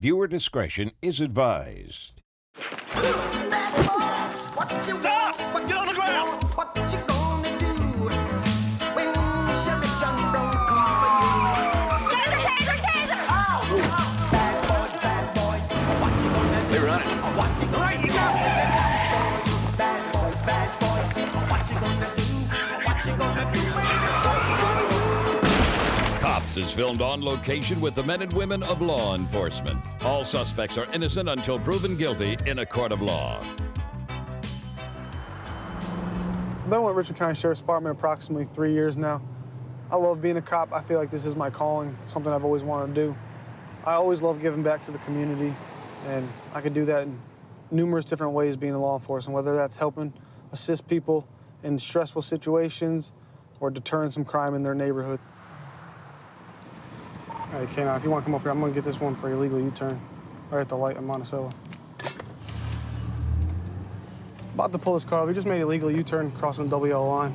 Viewer discretion is advised. What you want? Get on the ground! What you gonna do when Chevy John don't come for you? Taser! Oh! Bad boys, what you gonna do? They're running. What you gonna do? Bad boys, what you gonna do? What you gonna do when they come for you? Cops is filmed on location with the men and women of law enforcement. All suspects are innocent until proven guilty in a court of law. I've been with Richland County Sheriff's Department approximately 3 years now. I love being a cop. I feel like this is my calling, something I've always wanted to do. I always love giving back to the community, and I can do that in numerous different ways being in law enforcement, whether that's helping assist people in stressful situations or deterring some crime in their neighborhood. Hey, K9, if you want to come up here, I'm going to get this one for illegal U-turn right at the light in Monticello. About to pull this car. We just made a legal U-turn crossing the double yellow line.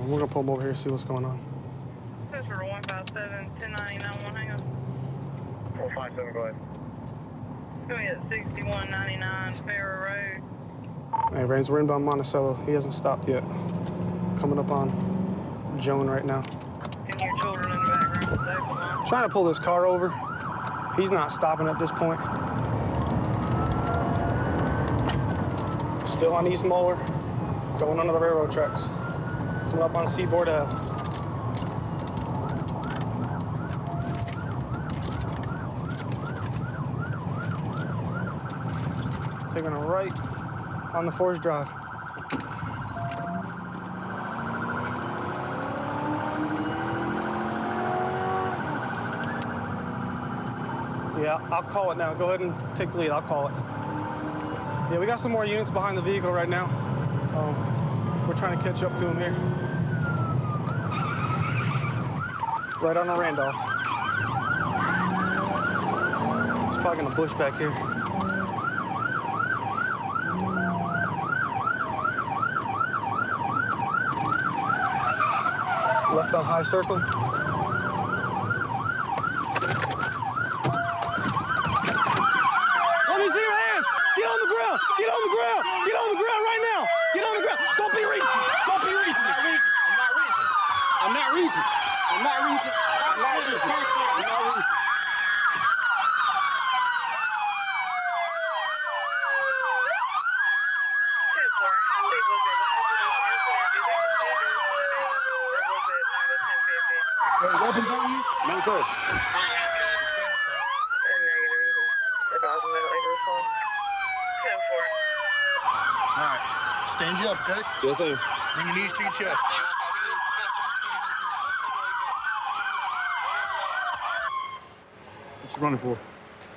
We're gonna pull him over here and see what's going on. This is for 157, 1099, one hang up. 457, go ahead. Go ahead, 6199 Farrer Road. Hey, Rains, we're inbound Monticello. He hasn't stopped yet. Coming up on Joan right now. And your children in the background. Trying to pull this car over. He's not stopping at this point. Still on East Molar, going under the railroad tracks. Coming up on Seaboard Ave. Taking a right on the Forest Drive. Yeah, I'll call it now. Go ahead and take the lead, I'll call it. Yeah, we got some more units behind the vehicle right now. We're trying to catch up to him here. Right on the Randolph. He's probably gonna bush back here. Left on High Circle. Let me see your hands! Get on the ground! Get on the ground! Get on the ground right now! Get on the ground! Don't be reaching! Don't be reaching! I'm not reaching! I'm not reaching! I'm not reaching! I'm not reaching! I'm not reaching! How big was it? Wait, weapons on you? No, sir. All right. Stand you up, okay? Yes, sir. Bring your knees to your chest. What you running for?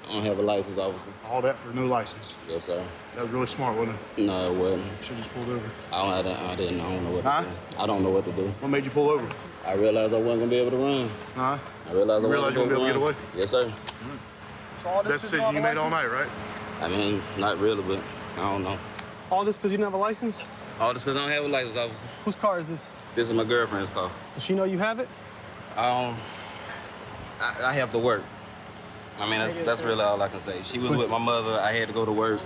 I don't have a license, officer. All that for no license. Yes, sir. That was really smart, wasn't it? No, it wasn't. Should have just pulled over. I don't know what Huh? to do. I don't know what to do. What made you pull over? I realized I wasn't gonna be able to run. Huh? I realized You I realized wasn't you wouldn't be able to run. get away? Yes, sir. So all this Best 'cause you don't decision you have a made all license? night, right? I mean, not really, but I don't know. All this because you don't have a license? All this because I don't have a license, officer. Whose car is this? This is my girlfriend's car. Does she know you have it? I have to work. I mean, that's really all I can say. She was with my mother. I had to go to work.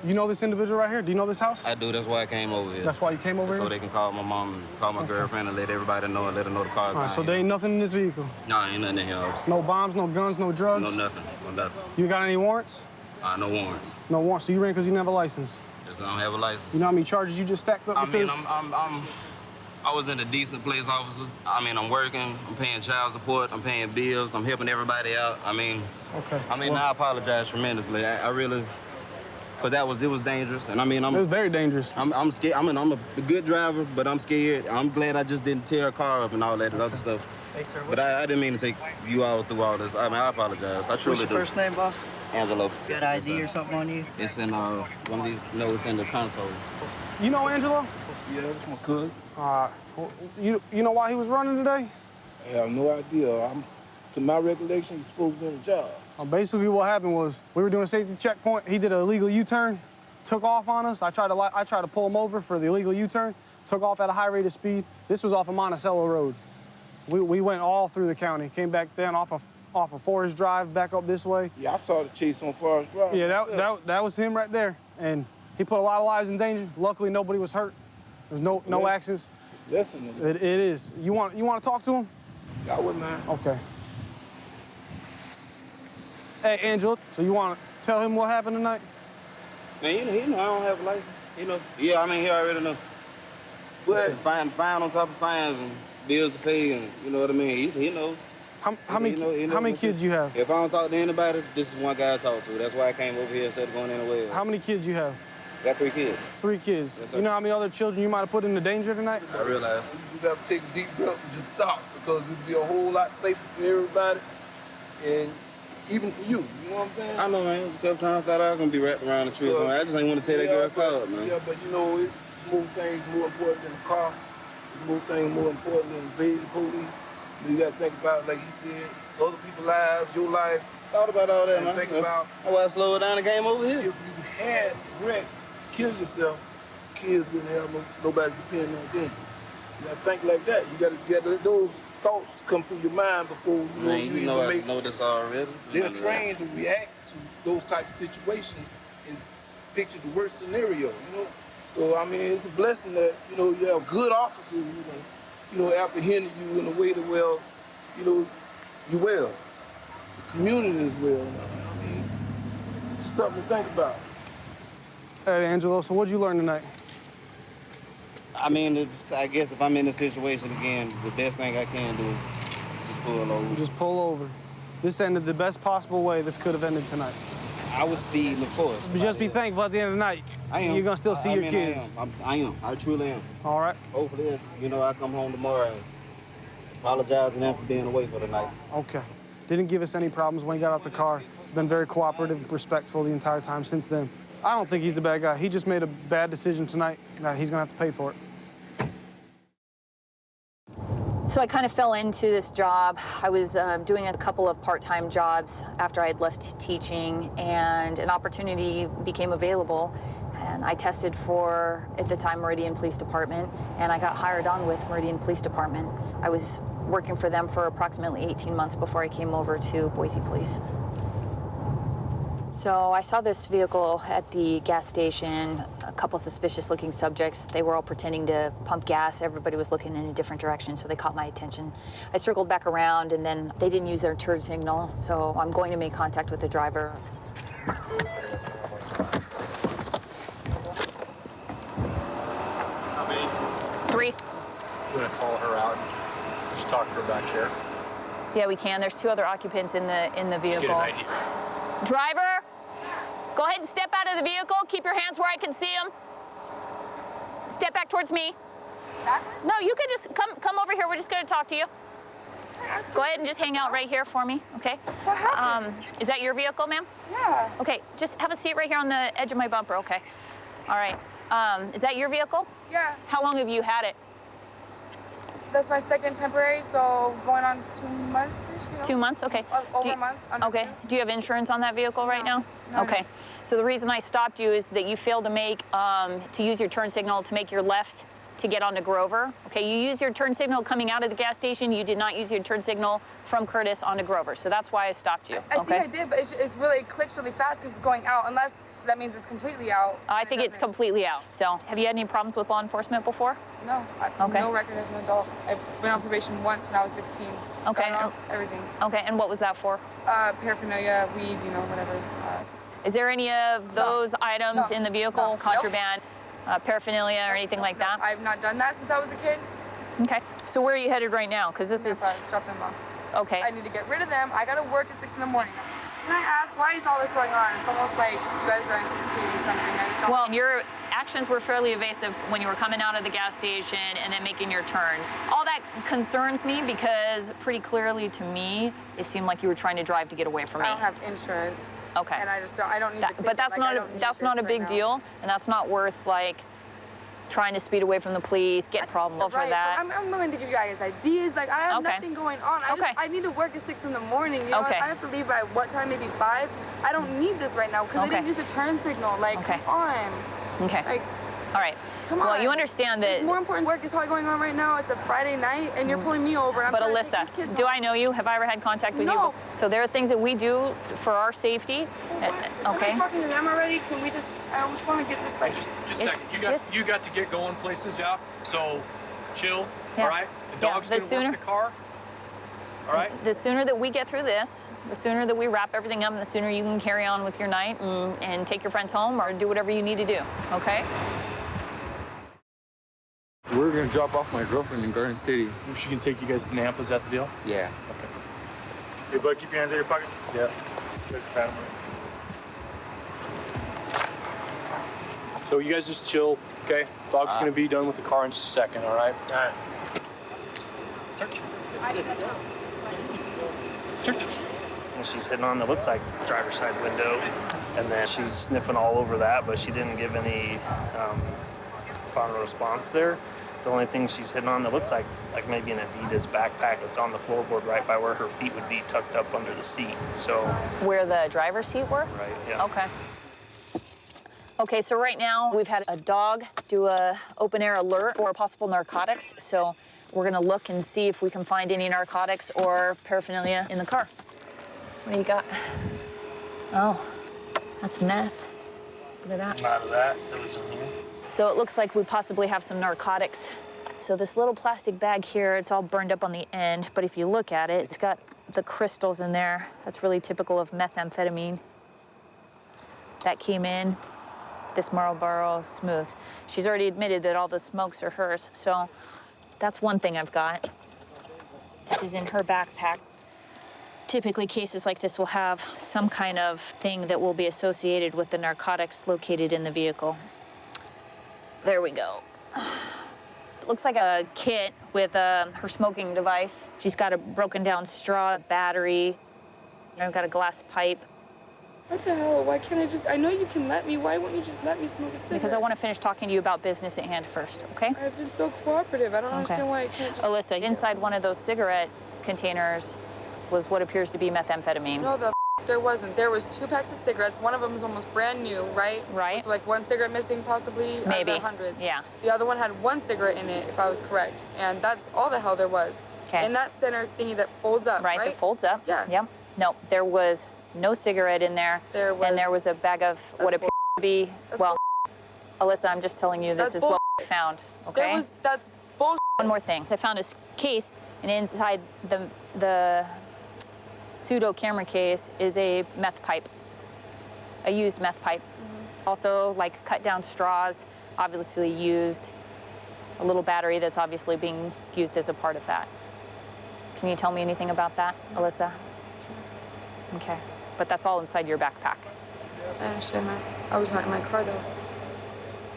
You know this individual right here? Do you know this house? I do. That's why I came over here. That's why you came over So here? they can call my mom, call my girlfriend, and let everybody know and let her know the car's All right, down so here. there ain't nothing in this vehicle? No, ain't nothing in here, officer. No bombs, no guns, no drugs? No nothing. No nothing. You got any warrants? No warrants. No warrants, so you ran because you didn't have a license? Just I don't have a license. You know how many charges you just stacked up I because? mean, I was in a decent place, officer. I mean, I'm working, I'm paying child support, I'm paying bills, I'm helping everybody out. Okay. Well, I apologize tremendously. I really, because it was dangerous. And I mean, It was very dangerous. I'm scared. I mean, I'm a good driver, but I'm scared. I'm glad I just didn't tear a car up and all that other stuff. Hey, sir, But I didn't mean to take you all through all this. I mean, I apologize. I truly what's your do. first name, boss? Angelo. Got ID or something on you? It's in one of these. No, it's in the console. You know Angelo? Yeah, that's my cousin. You know why he was running today? I have no idea. To my recollection, he's supposed to be on the job. Basically, what happened was we were doing a safety checkpoint. He did an illegal U-turn, took off on us. I tried to pull him over for the illegal U-turn, took off at a high rate of speed. This was off of Monticello Road. We went all through the county, came back down off of off of Forest Drive back up this way. Yeah, I saw the chase on Forest Drive. Yeah, that was him right there. And he put a lot of lives in danger. Luckily, nobody was hurt. There's no accidents. Listen. It is. You want to talk to him? I wouldn't mind. Okay. Hey, Angela, so you want to tell him what happened tonight? Man, he know I don't have a license. Yeah, I mean, he already know. But Fine on top of fines and bills to pay, and you know what I mean. He knows. How many kids you have? If I don't talk to anybody, this is one guy I talk to. That's why I came over here instead of going anywhere. How many kids you have? Got 3 kids. 3 kids. Yes, sir. You know how many other children you might have put into danger tonight? I realize. you just have to take a deep breath and just stop, because it'd be a whole lot safer for everybody, and even for you. You know what I'm saying? I know, man. A couple times I thought I was gonna be wrapped around the tree. I just ain't want to tell that girl call, man. Yeah, but you know, it's more things more important than the car. It's more things more important than evading the police. You got to think about, like he said, other people's lives, your life. Thought about all that, And man. think about That's why I slowed down and came over here. if you had wrecked, kill yourself, kids wouldn't have nobody depending on them. You got to think like that. You got to let those thoughts come through your mind before you know Man, you you know even I make. know this already. They're trained to react to those types of situations and picture the worst scenario, you know? So, I mean, it's a blessing that, you know, you have good officers, you know, apprehending you in a way that, well, you know, you well. The community is well. I mean, it's something to think about. Hey, Angelo, so what'd you learn tonight? I mean, I guess if I'm in this situation again, the best thing I can do is just pull over. Just pull over. This ended the best possible way this could have ended tonight. I was speeding, of course. But just be thankful at the end of the night. I am. You're gonna still see your kids. I am. I truly am. All right. Hopefully, you know, I come home tomorrow and apologize to them for being away for the night. Okay. Didn't give us any problems when he got out the car. He's been very cooperative and respectful the entire time since then. I don't think he's a bad guy. He just made a bad decision tonight. He's gonna have to pay for it. So I kind of fell into this job. I was doing a couple of part-time jobs after I had left teaching, and an opportunity became available. And I tested for, at the time, Meridian Police Department, and I got hired on with Meridian Police Department. I was working for them for approximately 18 months before I came over to Boise Police. So I saw this vehicle at the gas station, a couple suspicious-looking subjects. They were all pretending to pump gas. Everybody was looking in a different direction, so they caught my attention. I circled back around, and then they didn't use their turn signal, so I'm going to make contact with the driver. How many? 3. You want to call her out? Just talk to her back here. Yeah, we can. There's 2 other occupants in the vehicle. Get an ID. Driver, go ahead and step out of the vehicle. Keep your hands where I can see them. Step back towards me. No, you could just come over here. We're just going to talk to you. Go ahead and just hang out right here for me, okay? What happened? Is that your vehicle, ma'am? Yeah. Okay, just have a seat right here on the edge of my bumper, okay? All right. Is that your vehicle? Yeah. How long have you had it? That's my second temporary, so going on 2 months-ish, you know? 2 months? Okay. Over a month, under Okay. 2. Do you have insurance on that vehicle right now? No, okay. no. So the reason I stopped you is that you failed to use your turn signal to make your left to get onto Grover. Okay, you used your turn signal coming out of the gas station. You did not use your turn signal from Curtis onto Grover. So that's why I stopped you. I think I did, but it's really, it clicks really fast because it's going out, unless that means it's completely out. I think it's completely out. So have you had any problems with law enforcement before? No, Okay. no record as an adult. I've been on probation once when I was 16. Okay. Gotten off everything. Okay, and what was that for? Paraphernalia, weed, you know, whatever. Is there any of those items in the vehicle, No. contraband, paraphernalia, or anything like that? I've not done that since I was a kid. Okay. So where are you headed right now? Because this is... Drop them off. Okay. I need to get rid of them. I gotta work at 6 in the morning. And I asked, why is all this going on? It's almost like you guys are anticipating something. I just don't. Well, your actions were fairly evasive when you were coming out of the gas station and then making your turn. All that concerns me because pretty clearly to me, it seemed like you were trying to drive to get away from me. I don't have insurance. Okay. And I don't need the ticket. But that's not a big deal, and that's not worth like trying to speed away from the police, get a problem over Right, that. but I'm willing to give you guys ideas. Like, I have nothing going on. I need to work at 6 in the morning. You know, Okay. I have to leave by what time? Maybe 5. I don't need this right now because I didn't use a turn signal. Like, come on. Okay. Like, all right. Come on. Well, you understand that. There's more important work is probably going on right now. It's a Friday night, and you're pulling me over. But Alyssa, do I know you? Have I ever had contact with you? No. So there are things that we do for our safety. Is somebody talking to them already? Can we just? I just want to get this like. Just a second. You got to get going places, yeah. So, chill. Yeah. All right. The dog's gonna work the car. All right. The sooner that we get through this, the sooner that we wrap everything up, and the sooner you can carry on with your night and take your friends home or do whatever you need to do. Okay? We're gonna drop off my girlfriend in Garden City. She can take you guys to Nampa. Is that the deal? Yeah. Okay. Hey, bud, keep your hands in your pockets. Yeah. So you guys just chill, okay? Dog's gonna be done with the car in just a second, all right? All right. And she's hitting on, it looks like, driver's side window, and then she's sniffing all over that, but she didn't give any final response there. The only thing she's hitting on that looks like maybe an Adidas backpack that's on the floorboard right by where her feet would be tucked up under the seat. So where the driver's seat were? Right, yeah. Okay. Okay, so right now we've had a dog do a open air alert for possible narcotics. So we're gonna look and see if we can find any narcotics or paraphernalia in the car. What do you got? Oh, that's meth. Look at that. Not of that. There was some here. So it looks like we possibly have some narcotics. So this little plastic bag here, it's all burned up on the end, but if you look at it, it's got the crystals in there. That's really typical of methamphetamine. That came in. This Marlboro Smooth. She's already admitted that all the smokes are hers, so that's one thing I've got. This is in her backpack. Typically, cases like this will have some kind of thing that will be associated with the narcotics located in the vehicle. There we go. It looks like a kit with her smoking device. She's got a broken down straw, battery. I've got a glass pipe. What the hell? Why can't I just? I know you can let me. Why won't you just let me smoke a cigarette? Because I want to finish talking to you about business at hand first, okay? I've been so cooperative. I don't understand why I can't just. Alyssa, inside one of those cigarette containers was what appears to be methamphetamine. No, there wasn't. There was 2 packs of cigarettes. One of them was almost brand new, right? Right. With like 1 cigarette missing, possibly. Maybe. Out of the hundreds. Yeah. The other one had 1 cigarette in it, if I was correct, and that's all the hell there was. Okay. In that center thingy that folds up, right? Right, that folds up. Yeah. Yep. No, there was no cigarette in there. And there was a bag of what appeared to be, well, Alyssa, I'm just telling you this is what we found, okay? That's bullshit. One more thing. I found a case, and inside the pseudo camera case is a meth pipe, a used meth pipe. Also, like cut down straws, obviously used. A little battery that's obviously being used as a part of that. Can you tell me anything about that, Alyssa? Okay, but that's all inside your backpack. I understand that. I was not in my car though.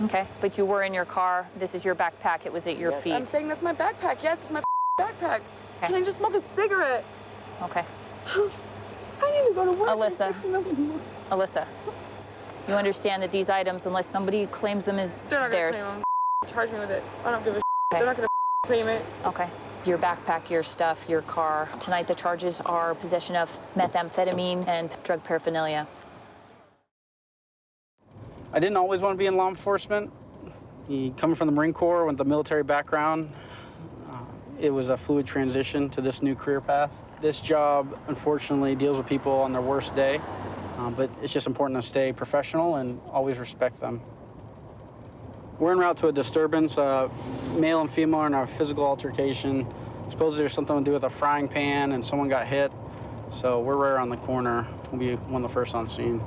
Okay, but you were in your car. This is your backpack. It was at your feet. I'm saying that's my backpack. Yes, it's my backpack. Okay. Can I just smoke a cigarette? Okay. I need to go to work. Alyssa, you understand that these items, unless somebody claims them as They're not theirs. gonna claim them. Charge me with it. I don't give a They're not gonna claim it. Okay. Your backpack, your stuff, your car. Tonight the charges are possession of methamphetamine and drug paraphernalia. I didn't always want to be in law enforcement. Coming from the Marine Corps with the military background, it was a fluid transition to this new career path. This job, unfortunately, deals with people on their worst day, but it's just important to stay professional and always respect them. We're en route to a disturbance. Male and female are in a physical altercation. Supposedly there's something to do with a frying pan and someone got hit. So we're right around the corner. We'll be one of the first on scene.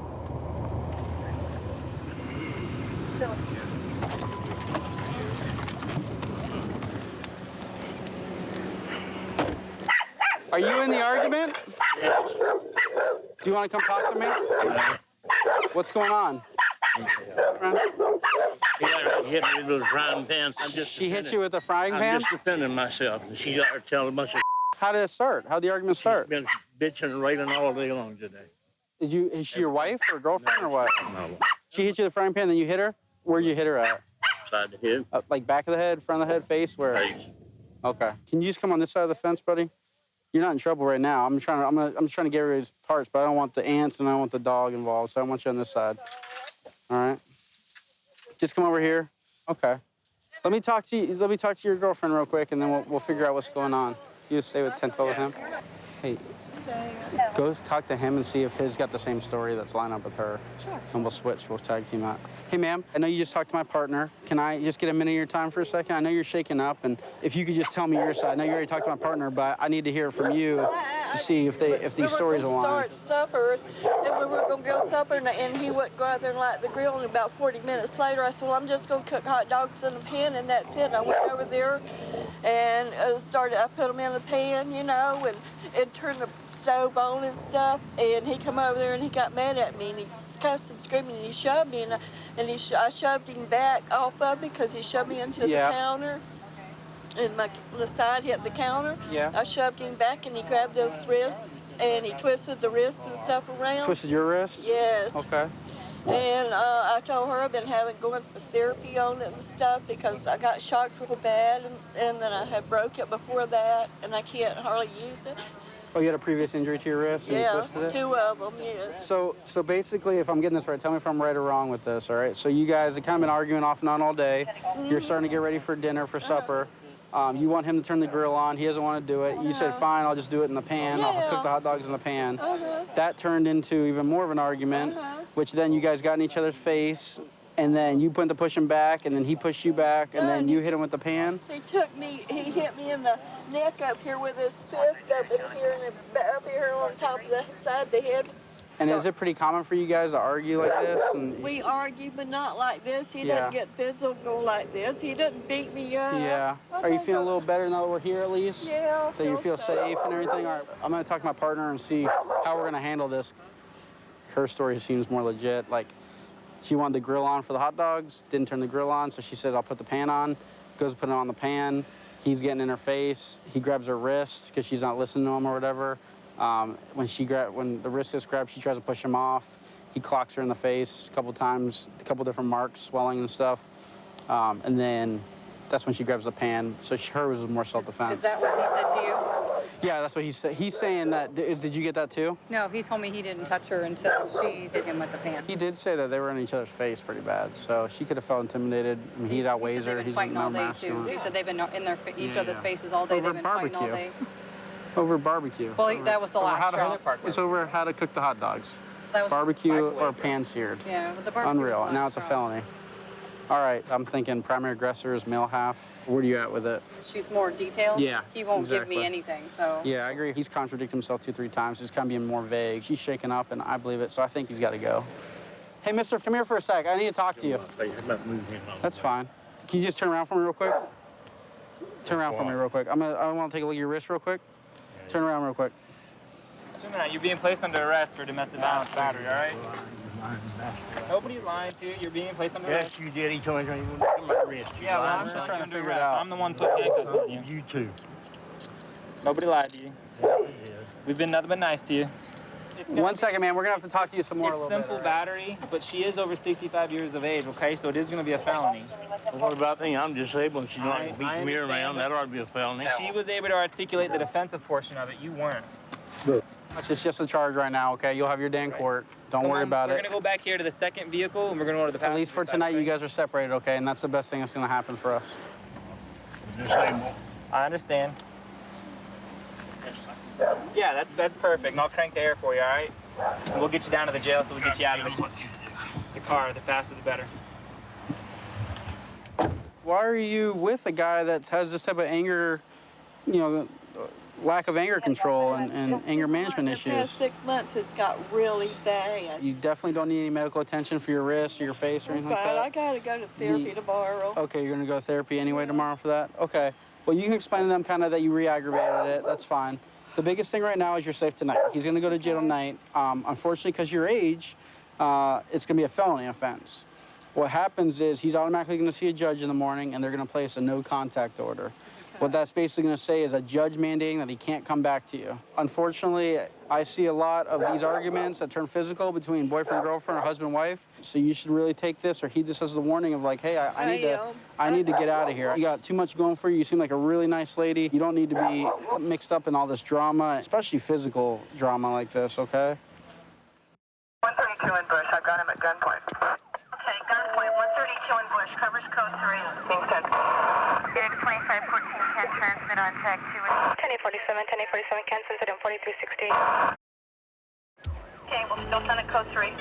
Are you in the argument? Do you want to come talk to me? What's going on? She hit me with a frying pan. She hit you with a frying pan? I'm just defending myself. She got her telling a bunch of. How did it start? How did the argument start? She's been bitching and railing all day long today. Is she your wife or girlfriend or what? No. She hit you with a frying pan, then you hit her? Where'd you hit her at? Side of the head. Like back of the head, front of the head, face? Where? Face. Okay. Can you just come on this side of the fence, buddy? You're not in trouble right now. I'm just trying to get rid of his parts, but I don't want the ants and I don't want the dog involved, so I want you on this side. All right. Just come over here. Okay. Let me talk to you. Let me talk to your girlfriend real quick, and then we'll figure out what's going on. You just stay with 10-12 with him. Hey, go talk to him and see if he's got the same story that's lined up with her. Sure. And we'll switch. We'll tag team that. Hey, ma'am, I know you just talked to my partner. Can I just get a minute of your time for a second? I know you're shaking up, and if you could just tell me your side. I know you already talked to my partner, but I need to hear it from you to see if these stories align. We were going to start supper, and we were going to go supper, and he wouldn't go out there and light the grill. And about 40 minutes later, I said, well, I'm just going to cook hot dogs in a pan, and that's it. And I went over there and I put them in the pan, you know, and turned the stove on and stuff. And he come over there and he got mad at me, and he cussed and screaming, and he shoved me, I shoved him back off of me because he shoved me into the counter. And the side hit the counter. Yeah. I shoved him back, and he grabbed his wrist, and he twisted the wrist and stuff around. Twisted your wrist? Yes. Okay. And I told her I've been going for therapy on it and stuff because I got shocked real bad, and then I had broke it before that, and I can't hardly use it. Oh, you had a previous injury to your wrist and you twisted it? 2 of them, yes. So basically, if I'm getting this right, tell me if I'm right or wrong with this, all right? So you guys have kind of been arguing off and on all day. You're starting to get ready for dinner, for supper. You want him to turn the grill on. He doesn't want to do it. You said, fine, I'll just do it in the pan. I'll cook the hot dogs in the pan. That turned into even more of an argument, which then you guys got in each other's face, and then you went to push him back, and then he pushed you back, and then you hit him with the pan? He hit me in the neck up here with his fist up in here, and up here on top of the side of the head. And is it pretty common for you guys to argue like this? We argue, but not like this. He doesn't get physical like this. He doesn't beat me up. Yeah. Are you feeling a little better now that we're here at least? Yeah. So you feel safe and everything? All right. I'm going to talk to my partner and see how we're going to handle this. Her story seems more legit. Like, she wanted the grill on for the hot dogs, didn't turn the grill on, so she said, I'll put the pan on. Goes to put it on the pan. He's getting in her face. He grabs her wrist because she's not listening to him or whatever. When the wrist is grabbed, she tries to push him off. He clocks her in the face a couple times, a couple different marks, swelling and stuff. And then that's when she grabs the pan. So hers was more self-defense. Is that what he said to you? Yeah, that's what he said. He's saying that. Did you get that too? No, he told me he didn't touch her until she hit him with the pan. He did say that they were in each other's face pretty bad. So she could have felt intimidated. I mean, he outweighs her. He's fighting all day too. He said they've been in each other's faces all day. Over They've been fighting all barbecue. day. Over barbecue. Well, that was the last straw. It's over how to cook the hot dogs. That was Barbecue or pan-seared. Yeah, but the barbecue Unreal. was the Now last it's a straw. felony. All right, I'm thinking primary aggressor is male half. Where are you at with it? She's more detailed. Yeah, He won't give exactly. me anything, so. Yeah, I agree. He's contradicted himself 2-3 times. He's kind of being more vague. She's shaken up, and I believe it, so I think he's got to go. Hey, mister, come here for a sec. I need to talk to you. That's fine. Can you just turn around for me real quick? Turn around for me real quick. I want to take a look at your wrist real quick. Turn around real quick. You're being placed under arrest for domestic violence battery, all right? Nobody's lying to you. You're being placed under arrest. Yes, you did. He told me you wouldn't come my wrist. Yeah, well, I'm just trying to figure it out. I'm the one putting handcuffs on you. You too. Nobody lied to you. We've been nothing but nice to you. 1 second, man. We're going to have to talk to you some more. It's simple battery, but she is over 65 years of age, okay? So it is going to be a felony. Well, what about me? I'm disabled. She's not beating me around. That ought to be a felony. She was able to articulate the defensive portion of it. You weren't. It's just a charge right now, okay? You'll have your day in court. Don't worry about it. We're going to go back here to the second vehicle, and we're going to go to the passenger At least for tonight, you guys are separated, okay? And that's the best thing that's going to happen for us. Disabled. I understand. Yeah, that's perfect. And I'll crank the air for you, all right? And we'll get you down to the jail so we get you out of the car. The faster, the better. Why are you with a guy that has this type of anger, lack of anger control and anger management issues? The past 6 months, it's got really bad. You definitely don't need any medical attention for your wrist or your face or anything like that? I got to go to therapy tomorrow. Okay, you're going to go to therapy anyway tomorrow for that? Okay. Well, you can explain to them kind of that you re-aggravated it. That's fine. The biggest thing right now is you're safe tonight. He's going to go to jail tonight. Unfortunately, because your age, it's going to be a felony offense. What happens is he's automatically going to see a judge in the morning, and they're going to place a no-contact order. Okay. What that's basically going to say is a judge mandating that he can't come back to you. Unfortunately, I see a lot of these arguments that turn physical between boyfriend, girlfriend, or husband, wife. So you should really take this or heed this as the warning of like, hey, I need to get out of here. You got too much going for you. You seem like a really nice lady. You don't need to be mixed up in all this drama, especially physical drama like this, okay? 132 in Bush. I've got him at gunpoint. Okay, gunpoint. 132 in Bush. Covers code 3. Being sent. transmit on tag 2. 1047, 1047, cancel incident 4360. Okay, we'll still send it code 3.